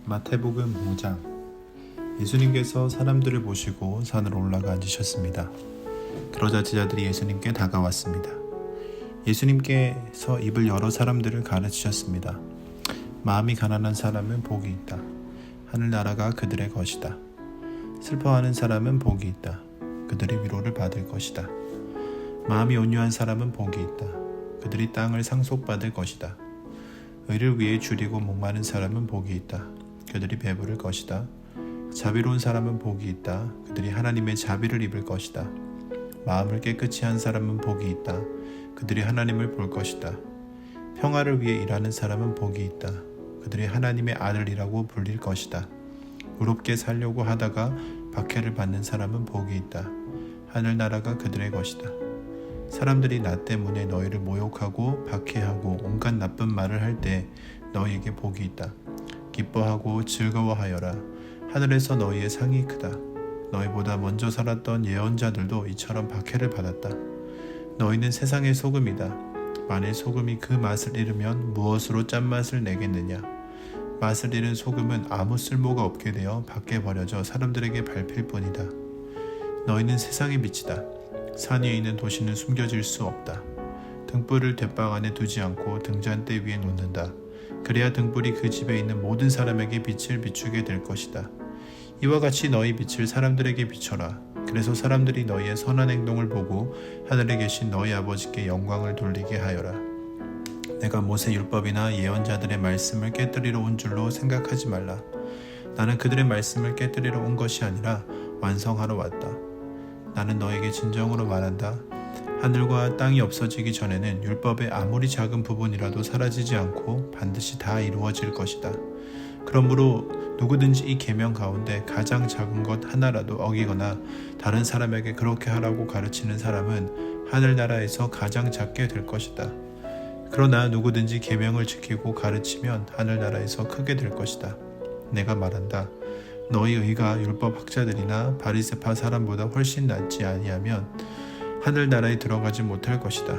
마태복음 5장. 예수님께서 사람들을 모시고 산으로 올라가 앉으셨습니다. 그러자 제자들이 예수님께 다가왔습니다. 예수님께서 입을 열어 사람들을 가르치셨습니다. 마음이 가난한 사람은 복이 있다. 하늘나라가 그들의 것이다. 슬퍼하는 사람은 복이 있다. 그들이 위로를 받을 것이다. 마음이 온유한 사람은 복이 있다. 그들이 땅을 상속받을 것이다. 의를 위해 줄이고 목마른 사람은 복이 있다. 그들이 배부를 것이다. 자비로운 사람은 복이 있다. 그들이 하나님의 자비를 입을 것이다. 마음을 깨끗이 한 사람은 복이 있다. 그들이 하나님을 볼 것이다. 평화를 위해 일하는 사람은 복이 있다. 그들이 하나님의 아들이라고 불릴 것이다. 의롭게 살려고 하다가 박해를 받는 사람은 복이 있다. 하늘나라가 그들의 것이다. 사람들이 나 때문에 너희를 모욕하고 박해하고 온갖 나쁜 말을 할 때 너희에게 복이 있다. 기뻐하고 즐거워하여라. 하늘에서 너희의 상이 크다. 너희보다 먼저 살았던 예언자들도 이처럼 박해를 받았다. 너희는 세상의 소금이다. 만일 소금이 그 맛을 잃으면 무엇으로 짠맛을 내겠느냐. 맛을 잃은 소금은 아무 쓸모가 없게 되어 밖에 버려져 사람들에게 밟힐 뿐이다. 너희는 세상의 빛이다. 산 위에 있는 도시는 숨겨질 수 없다. 등불을 돛방 안에 두지 않고 등잔대 위에 놓는다. 그래야 등불이 그 집에 있는 모든 사람에게 빛을 비추게 될 것이다. 이와 같이 너희 빛을 사람들에게 비춰라. 그래서 사람들이 너희의 선한 행동을 보고 하늘에 계신 너희 아버지께 영광을 돌리게 하여라. 내가 모세 율법이나 예언자들의 말씀을 깨뜨리러 온 줄로 생각하지 말라. 나는 그들의 말씀을 깨뜨리러 온 것이 아니라 완성하러 왔다. 나는 너에게 진정으로 말한다. 하늘과 땅이 없어지기 전에는 율법의 아무리 작은 부분이라도 사라지지 않고 반드시 다 이루어질 것이다. 그러므로 누구든지 이 계명 가운데 가장 작은 것 하나라도 어기거나 다른 사람에게 그렇게 하라고 가르치는 사람은 하늘나라에서 가장 작게 될 것이다. 그러나 누구든지 계명을 지키고 가르치면 하늘나라에서 크게 될 것이다. 내가 말한다. 너희 의가 율법 학자들이나 바리새파 사람보다 훨씬 낫지 아니하면 하늘나라에 들어가지 못할 것이다.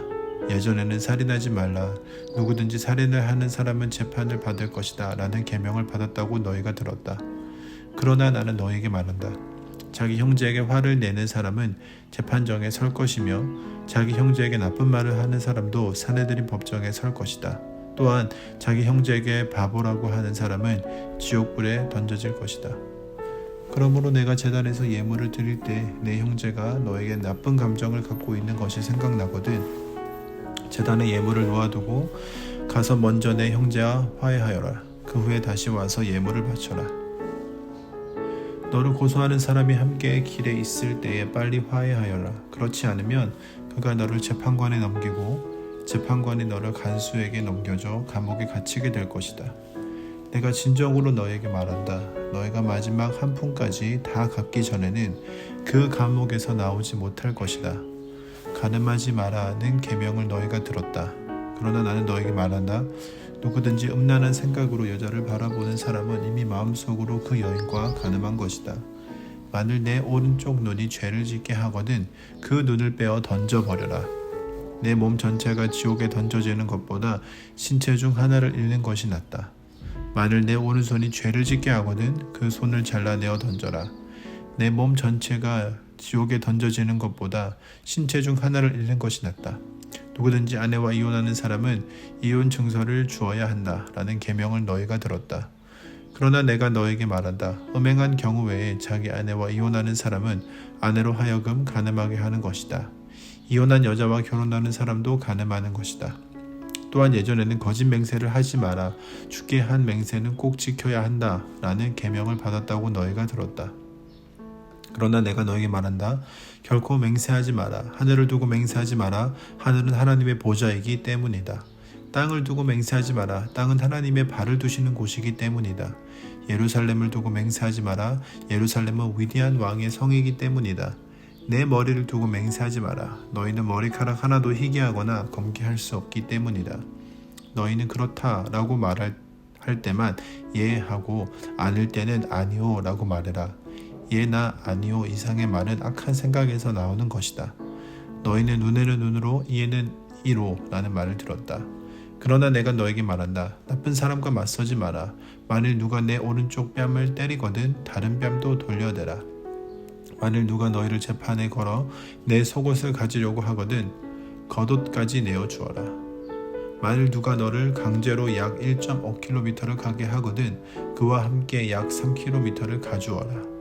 예전에는 살인하지 말라. 누구든지 살인을 하는 사람은 재판을 받을 것이다. 라는 계명을 받았다고 너희가 들었다. 그러나 나는 너희에게 말한다. 자기 형제에게 화를 내는 사람은 재판정에 설 것이며 자기 형제에게 나쁜 말을 하는 사람도 사내들인 법정에 설 것이다. 또한 자기 형제에게 바보라고 하는 사람은 지옥불에 던져질 것이다. 그러므로 내가 제단에서 예물을 드릴 때 내 형제가 너에게 나쁜 감정을 갖고 있는 것이 생각나거든 제단에 예물을 놓아두고 가서 먼저 내 형제와 화해하여라. 그 후에 다시 와서 예물을 바쳐라. 너를 고소하는 사람이 함께 길에 있을 때에 빨리 화해하여라. 그렇지 않으면 그가 너를 재판관에 넘기고 재판관이 너를 간수에게 넘겨줘 감옥에 갇히게 될 것이다. 내가 진정으로 너에게 말한다. 너희가 마지막 한 푼까지 다 갚기 전에는 그 감옥에서 나오지 못할 것이다. 가늠하지 마라는 계명을 너희가 들었다. 그러나 나는 너에게 말한다. 누구든지 음란한 생각으로 여자를 바라보는 사람은 이미 마음속으로 그 여인과 가늠한 것이다. 만일 내 오른쪽 눈이 죄를 짓게 하거든 그 눈을 빼어 던져버려라. 내 몸 전체가 지옥에 던져지는 것보다 신체 중 하나를 잃는 것이 낫다. 만일 내 오른손이 죄를 짓게 하거든 그 손을 잘라내어 던져라. 내 몸 전체가 지옥에 던져지는 것보다 신체 중 하나를 잃는 것이 낫다. 누구든지 아내와 이혼하는 사람은 이혼 증서를 주어야 한다. 라는 계명을 너희가 들었다. 그러나 내가 너에게 말한다. 음행한 경우 외에 자기 아내와 이혼하는 사람은 아내로 하여금 가늠하게 하는 것이다. 이혼한 여자와 결혼하는 사람도 가늠하는 것이다. 또한 예전에는 거짓 맹세를 하지 마라. 주께 한 맹세는 꼭 지켜야 한다. 라는 계명을 받았다고 너희가 들었다. 그러나 내가 너에게 말한다. 결코 맹세하지 마라. 하늘을 두고 맹세하지 마라. 하늘은 하나님의 보좌이기 때문이다. 땅을 두고 맹세하지 마라. 땅은 하나님의 발을 두시는 곳이기 때문이다. 예루살렘을 두고 맹세하지 마라. 예루살렘은 위대한 왕의 성이기 때문이다. 내 머리를 두고 맹세하지 마라. 너희는 머리카락 하나도 희귀하거나 검게할 수 없기 때문이다. 너희는 그렇다 라고 말할 때만 예 하고 아닐 때는 아니오 라고 말해라. 예나 아니오 이상의 말은 악한 생각에서 나오는 것이다. 너희는 눈에는 눈으로 이에는 이로 라는 말을 들었다. 그러나 내가 너에게 말한다. 나쁜 사람과 맞서지 마라. 만일 누가 내 오른쪽 뺨을 때리거든 다른 뺨도 돌려대라. 만일 누가 너희를 재판에 걸어 내 속옷을 가지려고 하거든 겉옷까지 내어주어라. 만일 누가 너를 강제로 약 1.5km를 가게 하거든 그와 함께 약 3km를 가주어라.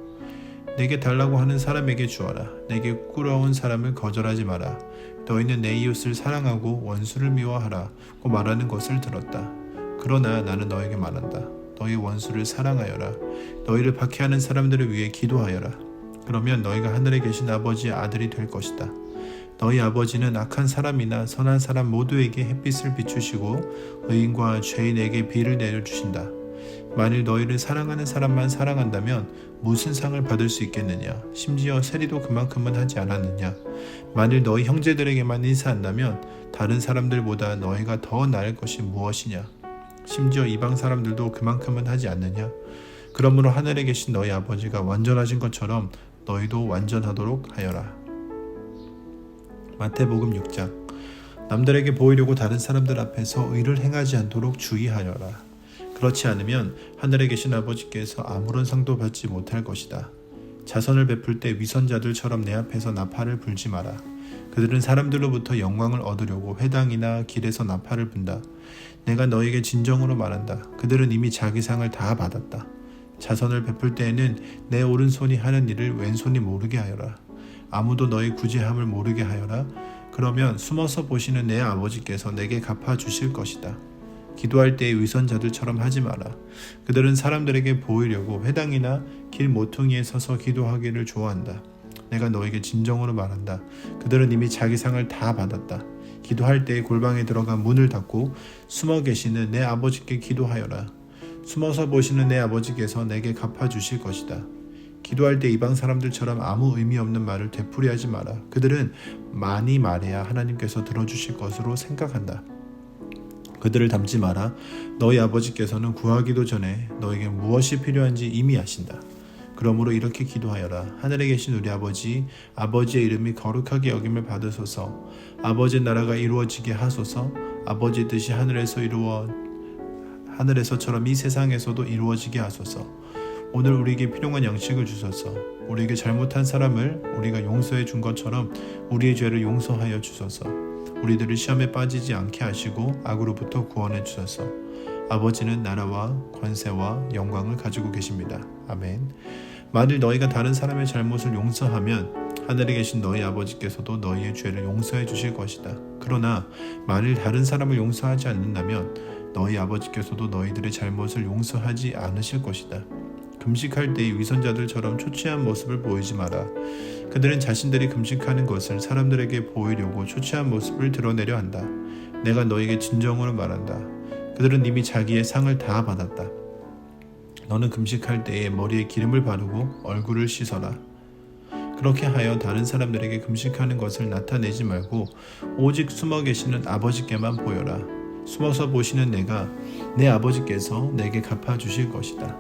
내게 달라고 하는 사람에게 주어라. 내게 꾸러온 사람을 거절하지 마라. 너희는 내 이웃을 사랑하고 원수를 미워하라 고 말하는 것을 들었다. 그러나 나는 너에게 말한다. 너희 원수를 사랑하여라. 너희를 박해하는 사람들을 위해 기도하여라. 그러면 너희가 하늘에 계신 아버지의 아들이 될 것이다. 너희 아버지는 악한 사람이나 선한 사람 모두에게 햇빛을 비추시고 의인과 죄인에게 비를 내려주신다. 만일 너희를 사랑하는 사람만 사랑한다면 무슨 상을 받을 수 있겠느냐? 심지어 세리도 그만큼은 하지 않았느냐? 만일 너희 형제들에게만 인사한다면 다른 사람들보다 너희가 더 나을 것이 무엇이냐? 심지어 이방 사람들도 그만큼은 하지 않느냐? 그러므로 하늘에 계신 너희 아버지가 완전하신 것처럼 너희도 완전하도록 하여라. 마태복음 6장. 남들에게 보이려고 다른 사람들 앞에서 의를 행하지 않도록 주의하여라. 그렇지 않으면 하늘에 계신 아버지께서 아무런 상도 받지 못할 것이다. 자선을 베풀 때 위선자들처럼 내 앞에서 나팔을 불지 마라. 그들은 사람들로부터 영광을 얻으려고 회당이나 길에서 나팔을 분다. 내가 너에게 진정으로 말한다. 그들은 이미 자기 상을 다 받았다. 자선을 베풀 때에는 내 오른손이 하는 일을 왼손이 모르게 하여라. 아무도 너의 구제함을 모르게 하여라. 그러면 숨어서 보시는 내 아버지께서 내게 갚아주실 것이다. 기도할 때에 위선자들처럼 하지 마라. 그들은 사람들에게 보이려고 회당이나 길 모퉁이에 서서 기도하기를 좋아한다. 내가 너에게 진정으로 말한다. 그들은 이미 자기 상을 다 받았다. 기도할 때에 골방에 들어가 문을 닫고 숨어 계시는 내 아버지께 기도하여라. 숨어서 보시는 내 아버지께서 내게 갚아주실 것이다. 기도할 때 이방 사람들처럼 아무 의미 없는 말을 되풀이하지 마라. 그들은 많이 말해야 하나님께서 들어주실 것으로 생각한다. 그들을 닮지 마라. 너희 아버지께서는 구하기도 전에 너에게 무엇이 필요한지 이미 아신다. 그러므로 이렇게 기도하여라. 하늘에 계신 우리 아버지, 아버지의 이름이 거룩하게 여김을 받으소서. 아버지의 나라가 이루어지게 하소서. 아버지의 뜻이 하늘에서처럼 이 세상에서도 이루어지게 하소서. 오늘 우리에게 필요한 양식을 주소서. 우리에게 잘못한 사람을 우리가 용서해 준 것처럼 우리의 죄를 용서하여 주소서. 우리들을 시험에 빠지지 않게 하시고 악으로부터 구원해 주소서. 아버지는 나라와 권세와 영광을 가지고 계십니다. 아멘. 만일 너희가 다른 사람의 잘못을 용서하면 하늘에 계신 너희 아버지께서도 너희의 죄를 용서해 주실 것이다. 그러나 만일 다른 사람을 용서하지 않는다면 너희 아버지께서도 너희들의 잘못을 용서하지 않으실 것이다. 금식할 때의 위선자들처럼 초췌한 모습을 보이지 마라. 그들은 자신들이 금식하는 것을 사람들에게 보이려고 초췌한 모습을 드러내려 한다. 내가 너에게 진정으로 말한다. 그들은 이미 자기의 상을 다 받았다. 너는 금식할 때에 머리에 기름을 바르고 얼굴을 씻어라. 그렇게 하여 다른 사람들에게 금식하는 것을 나타내지 말고 오직 숨어 계시는 아버지께만 보여라. 숨어서 보시는 내 아버지께서 내게 갚아주실 것이다.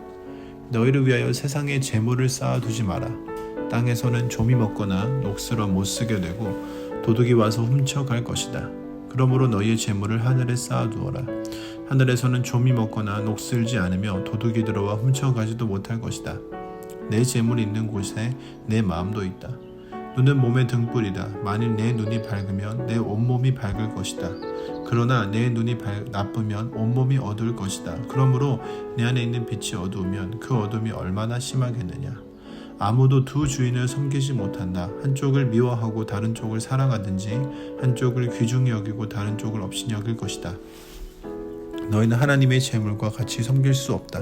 너희를 위하여 세상에 재물을 쌓아두지 마라. 땅에서는 좀이 먹거나 녹슬어 못 쓰게 되고 도둑이 와서 훔쳐갈 것이다. 그러므로 너희의 재물을 하늘에 쌓아두어라. 하늘에서는 좀이 먹거나 녹슬지 않으며 도둑이 들어와 훔쳐가지도 못할 것이다. 내 재물이 있는 곳에 내 마음도 있다. 눈은 몸의 등불이다. 만일 내 눈이 밝으면 내 온몸이 밝을 것이다. 그러나 내 눈이 나쁘면 온몸이 어두울 것이다. 그러므로 내 안에 있는 빛이 어두우면 그 어둠이 얼마나 심하겠느냐. 아무도 두 주인을 섬기지 못한다. 한쪽을 미워하고 다른 쪽을 사랑하든지 한쪽을 귀중히 여기고 다른 쪽을 없이 여길 것이다. 너희는 하나님의 재물과 같이 섬길 수 없다.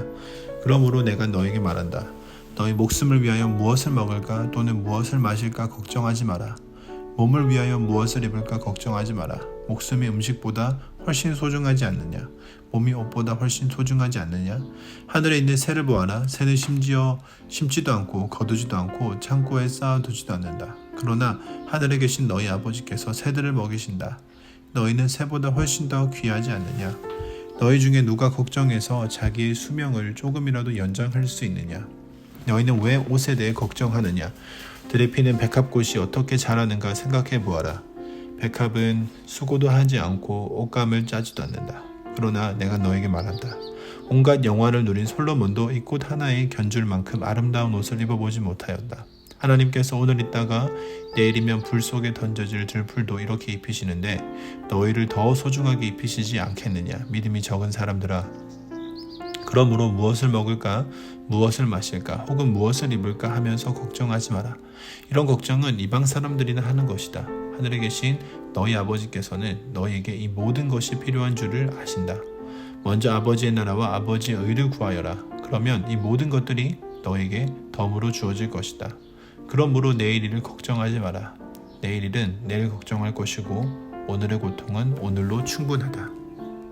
그러므로 내가 너에게 말한다. 너희 목숨을 위하여 무엇을 먹을까 또는 무엇을 마실까 걱정하지 마라. 몸을 위하여 무엇을 입을까 걱정하지 마라. 목숨이 음식보다 훨씬 소중하지 않느냐? 몸이 옷보다 훨씬 소중하지 않느냐? 하늘에 있는 새를 보아라. 새는 심지어 심지도 않고 거두지도 않고 창고에 쌓아두지도 않는다. 그러나 하늘에 계신 너희 아버지께서 새들을 먹이신다. 너희는 새보다 훨씬 더 귀하지 않느냐? 너희 중에 누가 걱정해서 자기의 수명을 조금이라도 연장할 수 있느냐? 너희는 왜 옷에 대해 걱정하느냐? 들에 피는 백합꽃이 어떻게 자라는가 생각해 보아라. 백합은 수고도 하지 않고 옷감을 짜지도 않는다. 그러나 내가 너에게 말한다. 온갖 영화를 누린 솔로몬도 이 꽃 하나에 견줄 만큼 아름다운 옷을 입어보지 못하였다. 하나님께서 오늘 있다가 내일이면 불 속에 던져질 들풀도 이렇게 입히시는데 너희를 더 소중하게 입히시지 않겠느냐. 믿음이 적은 사람들아, 그러므로 무엇을 먹을까, 무엇을 마실까, 혹은 무엇을 입을까 하면서 걱정하지 마라. 이런 걱정은 이방 사람들이나 하는 것이다. 하늘에 계신 너희 아버지께서는 너희에게 이 모든 것이 필요한 줄을 아신다. 먼저 아버지의 나라와 아버지의 의를 구하여라. 그러면 이 모든 것들이 너에게 덤으로 주어질 것이다. 그러므로 내일 일을 걱정하지 마라. 내일 일은 내일 걱정할 것이고 오늘의 고통은 오늘로 충분하다.